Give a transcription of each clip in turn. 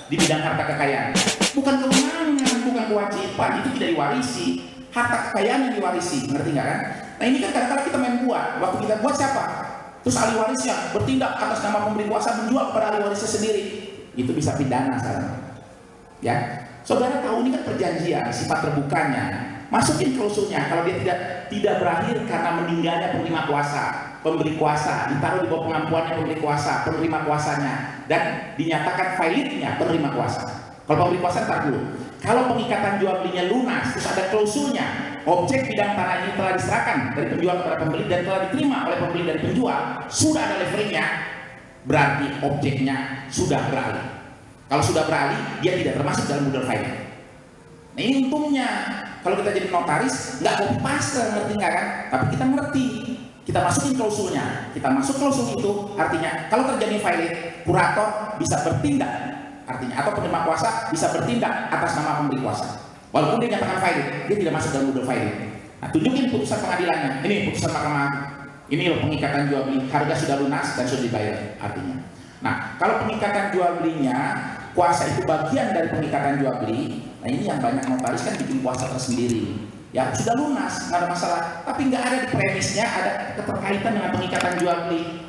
di bidang harta kekayaan. Bukan kewenangan, bukan kewajiban, itu tidak diwarisi. Harta kekayaan yang diwarisi, ngerti nggak kan? Nah ini kan kadang-kadang kita main buat. Waktu kita buat siapa? Terus ahli warisnya bertindak atas nama pemberi kuasa menjual kepada ahli warisnya sendiri. Itu bisa pidana sekarang. Ya, saudara tahu ini kan perjanjian, sifat terbukanya. Masukin klausulnya kalau dia tidak berakhir karena meninggalnya penerima kuasa, pemberi kuasa, ditaruh di bawah pengampuannya pemberi kuasa, penerima kuasanya, dan dinyatakan validnya penerima kuasa. Kalau pemberi kuasa ntar dulu. Kalau pengikatan jual belinya lunas, terus ada klausulnya, objek bidang tanah ini telah diserahkan dari penjual kepada pembeli dan telah diterima oleh pembeli dari penjual, sudah ada leveragenya, berarti objeknya sudah beralih. Kalau sudah beralih, dia tidak termasuk dalam modal filing. Nah ini untungnya, kalau kita jadi notaris, nggak copy paste, ngerti nggak kan? Tapi kita ngerti, kita masukin klausulnya, kita masuk klausul itu, artinya kalau terjadi filing, kurator bisa bertindak, artinya atau penerima kuasa bisa bertindak atas nama pemberi kuasa. Walaupun dia nyatakan filing, dia tidak masuk dalam modal filing. Nah tunjukin putusan pengadilannya, ini putusan mahkamah, ini loh pengikatan jual beli, harga sudah lunas dan sudah dibayar, artinya. Nah kalau pengikatan jual belinya, kuasa itu bagian dari pengikatan jual beli. Nah ini yang banyak notaris kan bikin kuasa tersendiri. Ya sudah lunas, nggak ada masalah. Tapi nggak ada di premisnya ada keterkaitan dengan pengikatan jual beli.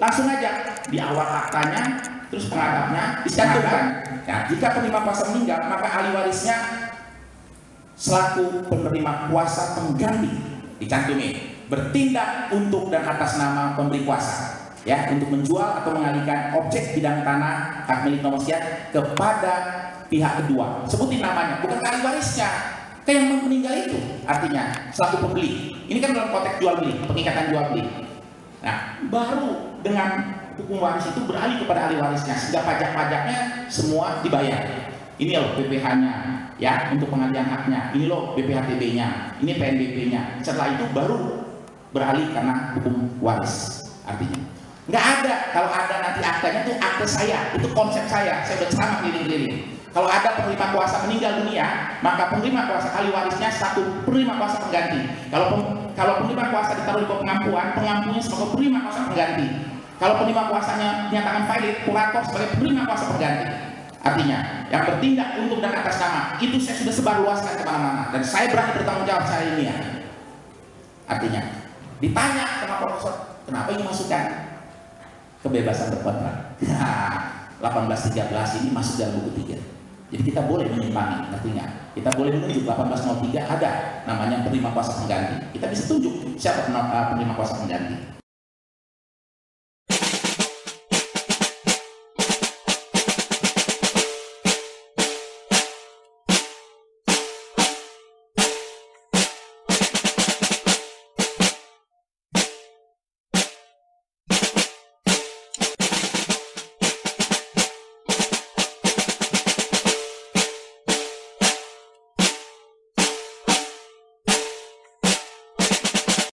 Langsung aja di awal aktanya, terus pengadapnya dicantumkan. Nah jika penerima kuasa meninggal, maka ahli warisnya selaku penerima kuasa pengganti dicantumi bertindak untuk dan atas nama pemberi kuasa. Ya, untuk menjual atau mengalihkan objek bidang tanah hak milik nomosiat kepada pihak kedua. Sebutin namanya, bukan ahli warisnya, kayak yang meninggal itu. Artinya selaku pembeli. Ini kan dalam konteks jual beli, pengikatan jual beli. Nah, baru dengan hukum waris itu beralih kepada ahli warisnya, sehingga pajak-pajaknya semua dibayar. Ini loh PPh-nya, ya untuk pengalihan haknya. Ini loh BPHTB-nya, ini PNBP-nya. Setelah itu baru beralih karena hukum waris. Artinya nggak ada, kalau ada nanti aktanya tuh akte saya, itu konsep saya udah ceramah keliling-keliling. Kalau ada penerima kuasa meninggal dunia, maka penerima kuasa ahli warisnya satu penerima kuasa pengganti. Kalau penerima kuasa ditaruh di bawah pengampuan, pengampunya sebagai penerima kuasa pengganti. Kalau penerima kuasanya dinyatakan valid, kurator sebagai penerima kuasa pengganti. Artinya, yang bertindak untuk dan atas nama itu saya sudah sebarluaskan kemana-mana dan saya berani bertanggung jawab saya ini ya. Artinya, ditanya sama profesor, kenapa ini masukkan? Kebebasan berkontrak. 1813 ini masuk dalam buku 3. Jadi kita boleh menyimpangi, ngerti nggak? Kita boleh menunjuk 1803 ada namanya penerima kuasa pengganti. Kita bisa tunjuk siapa penerima kuasa pengganti.